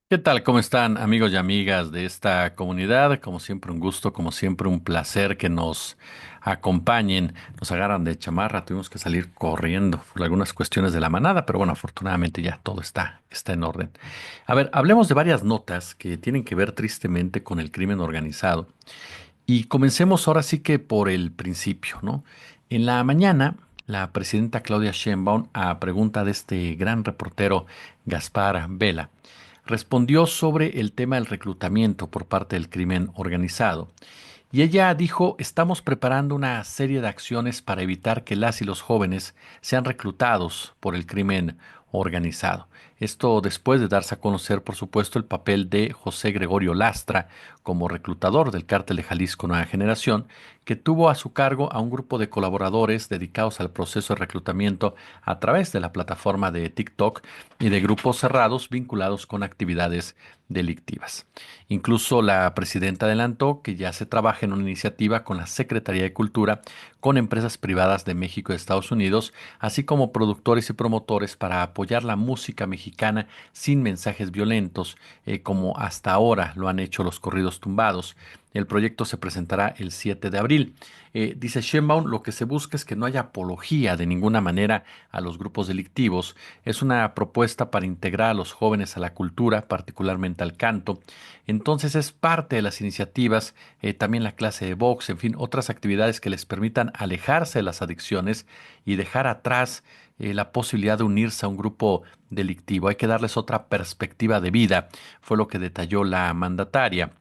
¿Qué tal? ¿Cómo están amigos y amigas de esta comunidad? Como siempre un gusto, como siempre un placer que nos acompañen. Nos agarran de chamarra, tuvimos que salir corriendo por algunas cuestiones de la manada, pero bueno, afortunadamente ya todo está en orden. A ver, hablemos de varias notas que tienen que ver tristemente con el crimen organizado. Y comencemos ahora sí que por el principio, ¿no? En la mañana, la presidenta Claudia Sheinbaum, a pregunta de este gran reportero Gaspar Vela, respondió sobre el tema del reclutamiento por parte del crimen organizado. Y ella dijo, estamos preparando una serie de acciones para evitar que las y los jóvenes sean reclutados por el crimen organizado. Esto después de darse a conocer, por supuesto, el papel de José Gregorio Lastra como reclutador del cártel de Jalisco Nueva Generación, que tuvo a su cargo a un grupo de colaboradores dedicados al proceso de reclutamiento a través de la plataforma de TikTok y de grupos cerrados vinculados con actividades delictivas. Incluso la presidenta adelantó que ya se trabaja en una iniciativa con la Secretaría de Cultura, con empresas privadas de México y de Estados Unidos, así como productores y promotores para apoyar la música mexicana sin mensajes violentos, como hasta ahora lo han hecho los corridos tumbados. El proyecto se presentará el 7 de abril. Dice Sheinbaum, lo que se busca es que no haya apología de ninguna manera a los grupos delictivos. Es una propuesta para integrar a los jóvenes a la cultura, particularmente al canto. Entonces es parte de las iniciativas, también la clase de box, en fin, otras actividades que les permitan alejarse de las adicciones y dejar atrás la posibilidad de unirse a un grupo delictivo. Hay que darles otra perspectiva de vida, fue lo que detalló la mandataria.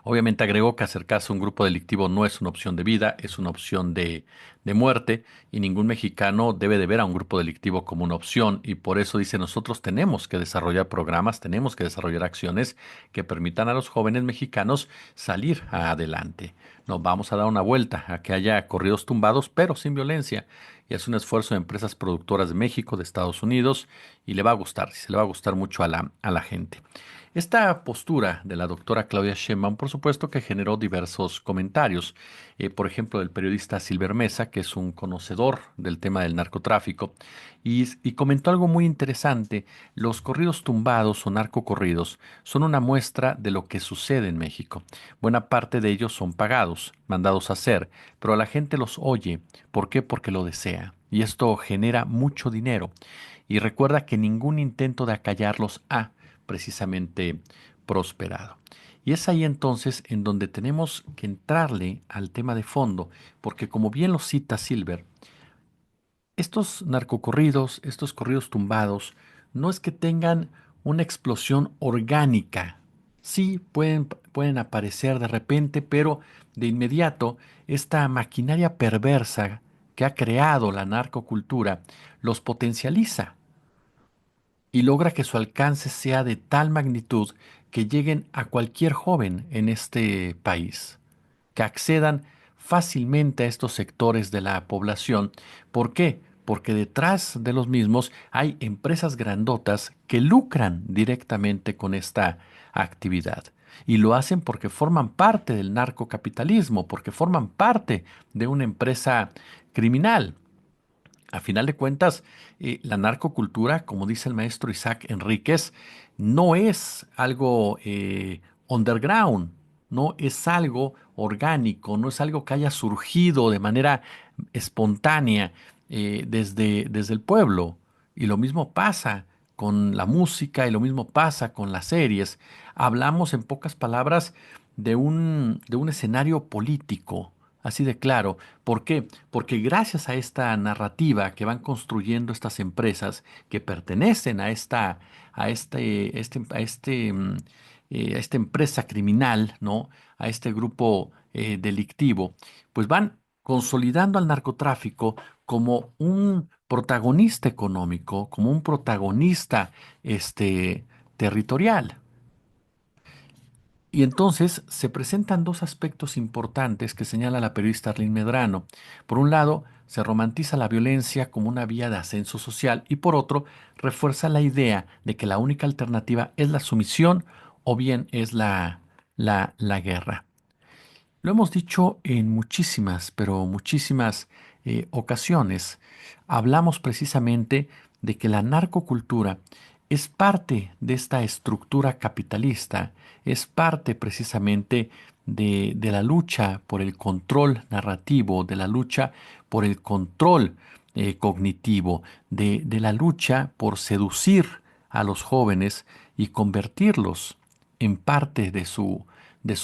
Obviamente agregó que acercarse a un grupo delictivo no es una opción de vida, es una opción de muerte y ningún mexicano debe de ver a un grupo delictivo como una opción y por eso dice nosotros tenemos que desarrollar programas, tenemos que desarrollar acciones que permitan a los jóvenes mexicanos salir adelante. Nos vamos a dar una vuelta a que haya corridos tumbados pero sin violencia y es un esfuerzo de empresas productoras de México, de Estados Unidos y le va a gustar, se le va a gustar mucho a la gente. Esta postura de la doctora Claudia Sheinbaum, por supuesto que generó diversos comentarios. Por ejemplo, del periodista Silver Mesa, que es un conocedor del tema del narcotráfico, y comentó algo muy interesante. Los corridos tumbados o narcocorridos son una muestra de lo que sucede en México. Buena parte de ellos son pagados, mandados a hacer, pero la gente los oye. ¿Por qué? Porque lo desea. Y esto genera mucho dinero. Y recuerda que ningún intento de acallarlos ha precisamente prosperado. Y es ahí entonces en donde tenemos que entrarle al tema de fondo, porque como bien lo cita Silver, estos narcocorridos, estos corridos tumbados, no es que tengan una explosión orgánica. Sí, pueden aparecer de repente, pero de inmediato esta maquinaria perversa que ha creado la narcocultura los potencializa y logra que su alcance sea de tal magnitud que lleguen a cualquier joven en este país, que accedan fácilmente a estos sectores de la población. ¿Por qué? Porque detrás de los mismos hay empresas grandotas que lucran directamente con esta actividad. Y lo hacen porque forman parte del narcocapitalismo, porque forman parte de una empresa criminal. A final de cuentas, la narcocultura, como dice el maestro Isaac Enríquez, no es algo underground, no es algo orgánico, no es algo que haya surgido de manera espontánea desde el pueblo. Y lo mismo pasa con la música y lo mismo pasa con las series. Hablamos en pocas palabras de un escenario político, así de claro. ¿Por qué? Porque gracias a esta narrativa que van construyendo estas empresas que pertenecen a esta empresa criminal, ¿no? A este grupo delictivo, pues van consolidando al narcotráfico como un protagonista económico, como un protagonista territorial. Y entonces se presentan dos aspectos importantes que señala la periodista Arlene Medrano. Por un lado, se romantiza la violencia como una vía de ascenso social y por otro, refuerza la idea de que la única alternativa es la sumisión o bien es la guerra. Lo hemos dicho en muchísimas, pero muchísimas ocasiones. Hablamos precisamente de que la narcocultura es parte de esta estructura capitalista, es parte precisamente de la lucha por el control narrativo, de la lucha por el control cognitivo, de la lucha por seducir a los jóvenes y convertirlos en parte de su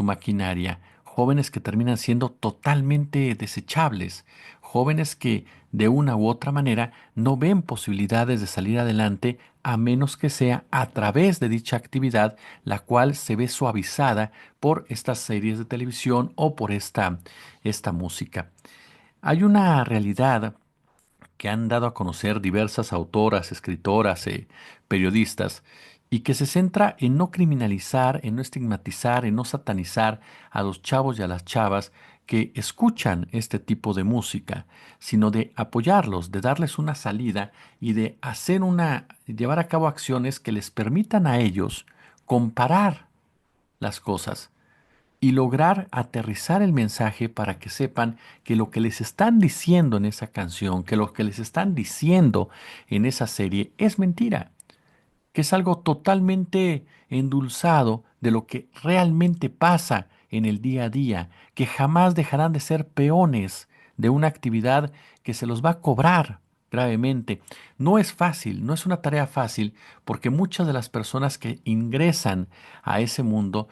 maquinaria. Jóvenes que terminan siendo totalmente desechables, jóvenes que de una u otra manera no ven posibilidades de salir adelante a menos que sea a través de dicha actividad, la cual se ve suavizada por estas series de televisión o por esta música. Hay una realidad que han dado a conocer diversas autoras, escritoras, periodistas, y que se centra en no criminalizar, en no estigmatizar, en no satanizar a los chavos y a las chavas que escuchan este tipo de música, sino de apoyarlos, de darles una salida y de llevar a cabo acciones que les permitan a ellos comparar las cosas y lograr aterrizar el mensaje para que sepan que lo que les están diciendo en esa canción, que lo que les están diciendo en esa serie es mentira, que es algo totalmente endulzado de lo que realmente pasa en el día a día, que jamás dejarán de ser peones de una actividad que se los va a cobrar gravemente. No es fácil, no es una tarea fácil, porque muchas de las personas que ingresan a ese mundo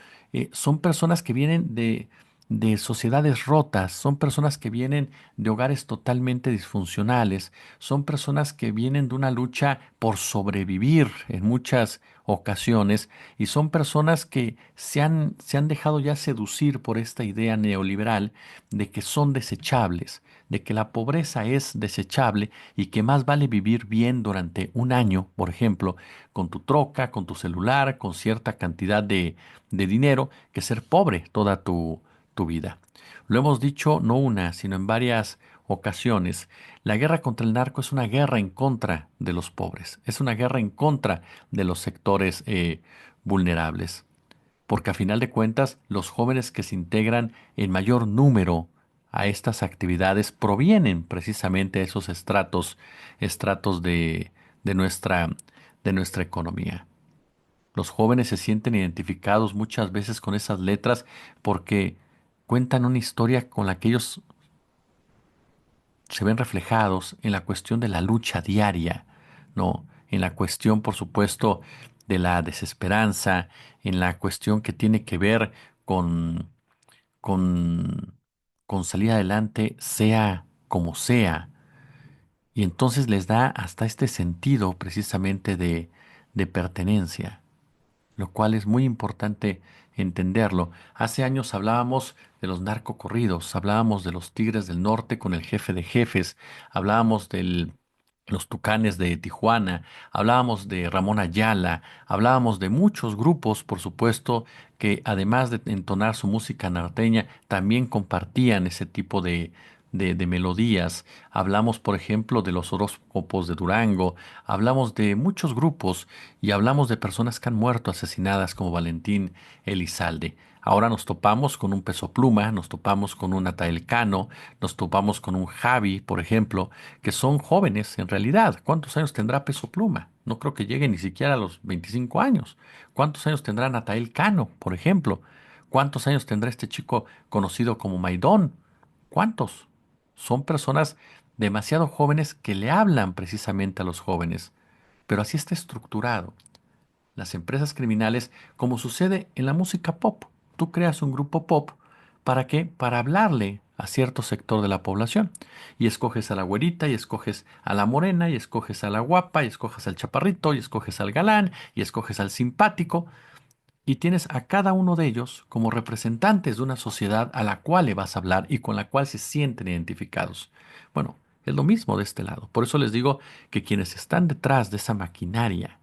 son personas que vienen de sociedades rotas, son personas que vienen de hogares totalmente disfuncionales, son personas que vienen de una lucha por sobrevivir en muchas ocasiones y son personas que se han dejado ya seducir por esta idea neoliberal de que son desechables, de que la pobreza es desechable y que más vale vivir bien durante un año, por ejemplo, con tu troca, con tu celular, con cierta cantidad de dinero, que ser pobre toda tu vida. Lo hemos dicho no una, sino en varias ocasiones. La guerra contra el narco es una guerra en contra de los pobres, es una guerra en contra de los sectores vulnerables, porque a final de cuentas los jóvenes que se integran en mayor número a estas actividades provienen precisamente de esos estratos de nuestra economía. Los jóvenes se sienten identificados muchas veces con esas letras porque cuentan una historia con la que ellos se ven reflejados en la cuestión de la lucha diaria, ¿no? En la cuestión, por supuesto, de la desesperanza, en la cuestión que tiene que ver con, con, con salir adelante, sea como sea. Y entonces les da hasta este sentido precisamente de pertenencia, lo cual es muy importante entenderlo. Hace años hablábamos de los narcocorridos, hablábamos de los Tigres del Norte con el jefe de jefes, hablábamos de los Tucanes de Tijuana, hablábamos de Ramón Ayala, hablábamos de muchos grupos, por supuesto, que además de entonar su música norteña, también compartían ese tipo de melodías. Hablamos, por ejemplo, de los horóscopos de Durango, hablamos de muchos grupos y hablamos de personas que han muerto asesinadas como Valentín Elizalde. Ahora nos topamos con un Peso Pluma, nos topamos con un Atael Cano, nos topamos con un Javi, por ejemplo, que son jóvenes en realidad. ¿Cuántos años tendrá Peso Pluma? No creo que llegue ni siquiera a los 25 años. ¿Cuántos años tendrá Natael Cano, por ejemplo? ¿Cuántos años tendrá este chico conocido como Maidón? ¿Cuántos? Son personas demasiado jóvenes que le hablan precisamente a los jóvenes. Pero así está estructurado. Las empresas criminales, como sucede en la música pop. Tú creas un grupo pop, ¿para qué? Para hablarle a cierto sector de la población. Y escoges a la güerita, y escoges a la morena, y escoges a la guapa, y escoges al chaparrito, y escoges al galán, y escoges al simpático. Y tienes a cada uno de ellos como representantes de una sociedad a la cual le vas a hablar y con la cual se sienten identificados. Bueno, es lo mismo de este lado. Por eso les digo que quienes están detrás de esa maquinaria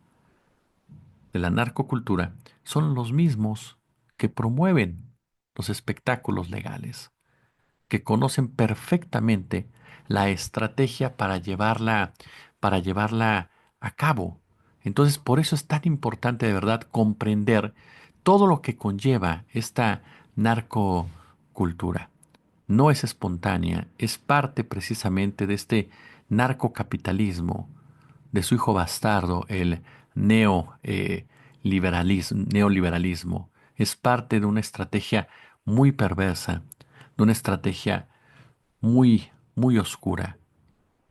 de la narcocultura son los mismos que promueven los espectáculos legales, que conocen perfectamente la estrategia para llevarla a cabo. Entonces, por eso es tan importante de verdad comprender todo lo que conlleva esta narcocultura. No es espontánea, es parte precisamente de este narcocapitalismo, de su hijo bastardo, el neoliberalismo. Es parte de una estrategia muy perversa, de una estrategia muy, muy oscura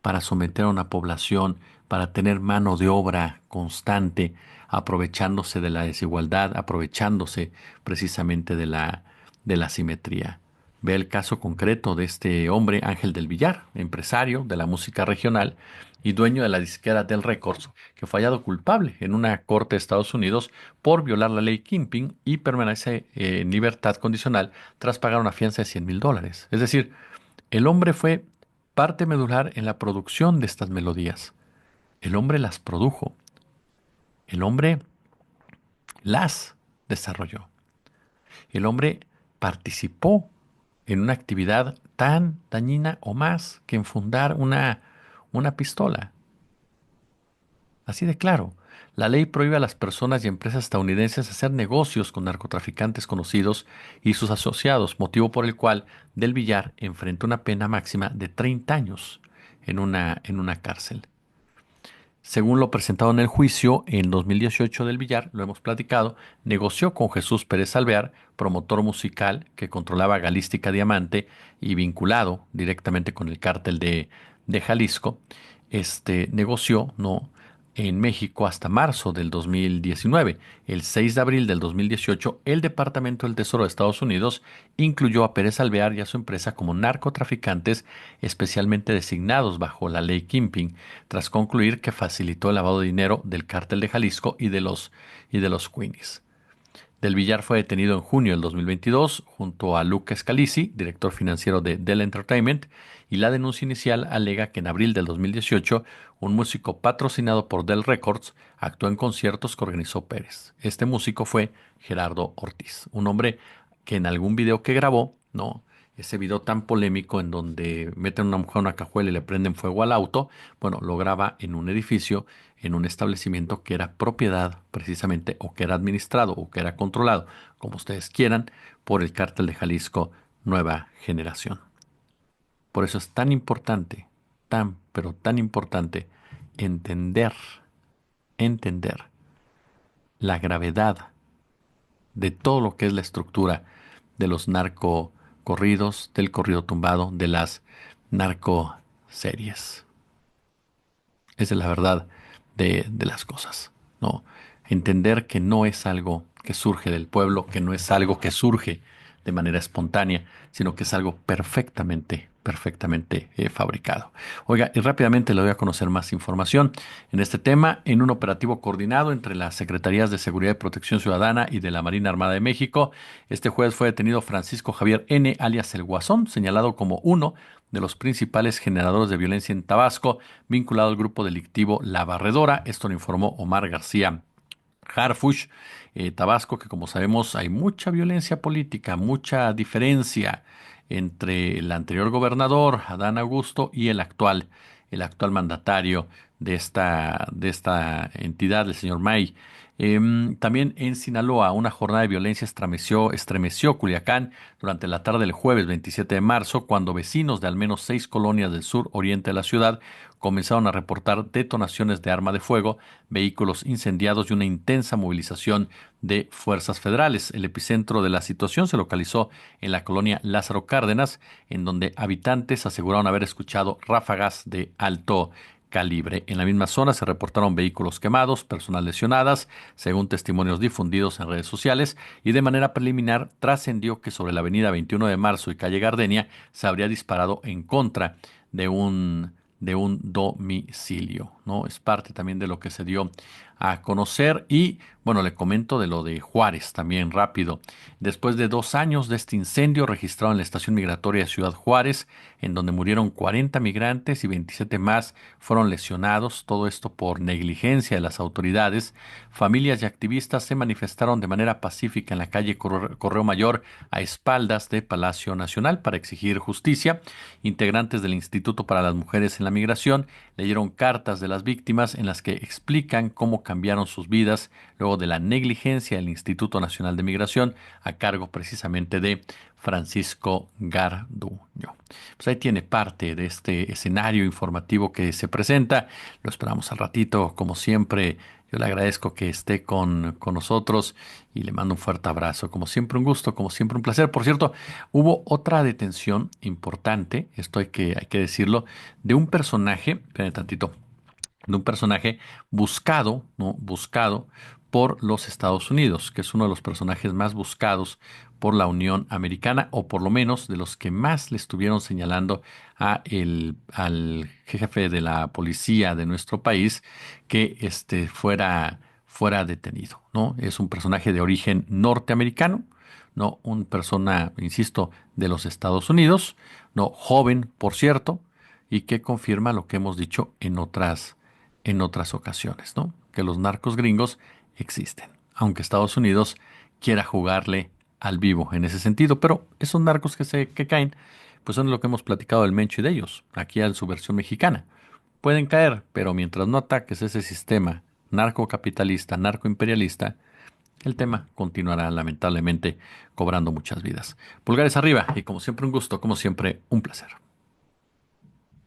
para someter a una población, para tener mano de obra constante, aprovechándose de la desigualdad, aprovechándose precisamente de la asimetría. Ve el caso concreto de este hombre, Ángel del Villar, empresario de la música regional y dueño de la disquera Del Records, que fue hallado culpable en una corte de Estados Unidos por violar la ley Kingpin y permanece en libertad condicional tras pagar una fianza de $100,000. Es decir, el hombre fue parte medular en la producción de estas melodías. El hombre las produjo. El hombre las desarrolló. El hombre participó en una actividad tan dañina o más que en fundar una pistola. Así de claro. La ley prohíbe a las personas y empresas estadounidenses hacer negocios con narcotraficantes conocidos y sus asociados, motivo por el cual Del Villar enfrenta una pena máxima de 30 años en una cárcel. Según lo presentado en el juicio, en 2018 Del Villar, lo hemos platicado, negoció con Jesús Pérez Alvear, promotor musical que controlaba Galística Diamante y vinculado directamente con el cártel de Jalisco. Negoció, ¿no?, en México hasta marzo del 2019. El 6 de abril del 2018, el Departamento del Tesoro de Estados Unidos incluyó a Pérez Alvear y a su empresa como narcotraficantes especialmente designados bajo la ley Kingpin, tras concluir que facilitó el lavado de dinero del cártel de Jalisco y de los Queenies. Del Villar fue detenido en junio del 2022 junto a Luca Scalisi, director financiero de Dell Entertainment, y la denuncia inicial alega que en abril del 2018 un músico patrocinado por Dell Records actuó en conciertos que organizó Pérez. Este músico fue Gerardo Ortiz, un hombre que en algún video que grabó, ¿no? Ese video tan polémico en donde meten a una mujer en una cajuela y le prenden fuego al auto, bueno, lo graba en un edificio, en un establecimiento que era propiedad precisamente, o que era administrado, o que era controlado, como ustedes quieran, por el cártel de Jalisco Nueva Generación. Por eso es tan importante, tan, pero tan importante, entender, entender la gravedad de todo lo que es la estructura de los narcocorridos, del corrido tumbado, de las narcoseries. Esa es la verdad de las cosas, ¿no? Entender que no es algo que surge del pueblo, que no es algo que surge de manera espontánea, sino que es algo perfectamente fabricado. Oiga, y rápidamente le doy a conocer más información en este tema. En un operativo coordinado entre las Secretarías de Seguridad y Protección Ciudadana y de la Marina Armada de México, este jueves fue detenido Francisco Javier N., alias El Guasón, señalado como uno de los principales generadores de violencia en Tabasco, vinculado al grupo delictivo La Barredora. Esto lo informó Omar García Harfuch. Tabasco, que como sabemos hay mucha violencia política, mucha diferencia entre el anterior gobernador, Adán Augusto, y el actual mandatario de esta entidad, el señor May. También en Sinaloa, una jornada de violencia estremeció Culiacán durante la tarde del jueves 27 de marzo, cuando vecinos de al menos 6 colonias del sur oriente de la ciudad comenzaron a reportar detonaciones de arma de fuego, vehículos incendiados y una intensa movilización de fuerzas federales. El epicentro de la situación se localizó en la colonia Lázaro Cárdenas, en donde habitantes aseguraron haber escuchado ráfagas de alto calibre. En la misma zona se reportaron vehículos quemados, personas lesionadas, según testimonios difundidos en redes sociales, y de manera preliminar trascendió que sobre la avenida 21 de Marzo y calle Gardenia se habría disparado en contra de un domicilio, ¿no? Es parte también de lo que se dio a conocer. Y bueno, le comento de lo de Juárez también rápido. Después de 2 años de este incendio registrado en la estación migratoria de Ciudad Juárez, en donde murieron 40 migrantes y 27 más fueron lesionados, todo esto por negligencia de las autoridades, familias y activistas se manifestaron de manera pacífica en la calle Correo Mayor a espaldas de Palacio Nacional para exigir justicia. Integrantes del Instituto para las Mujeres en la Migración leyeron cartas de las víctimas en las que explican cómo cambiaron sus vidas luego de la negligencia del Instituto Nacional de Migración a cargo precisamente de Francisco Garduño. Pues ahí tiene parte de este escenario informativo que se presenta. Lo esperamos al ratito, como siempre. Yo le agradezco que esté con nosotros y le mando un fuerte abrazo. Como siempre, un gusto, como siempre, un placer. Por cierto, hubo otra detención importante, esto hay que decirlo, de un personaje, espérame tantito, de un personaje buscado, ¿no? Buscado por los Estados Unidos, que es uno de los personajes más buscados por la Unión Americana, o por lo menos de los que más le estuvieron señalando al jefe de la policía de nuestro país que fuera detenido, ¿no? Es un personaje de origen norteamericano, ¿no? Un persona, insisto, de los Estados Unidos, ¿no? Joven, por cierto, y que confirma lo que hemos dicho en otras ocasiones, ¿no? Que los narcos gringos existen, aunque Estados Unidos quiera jugarle al vivo en ese sentido, pero esos narcos que caen, pues son lo que hemos platicado del Mencho y de ellos, aquí en su versión mexicana. Pueden caer, pero mientras no ataques ese sistema narcocapitalista, narcoimperialista, el tema continuará lamentablemente cobrando muchas vidas. Pulgares arriba y como siempre un gusto, como siempre un placer.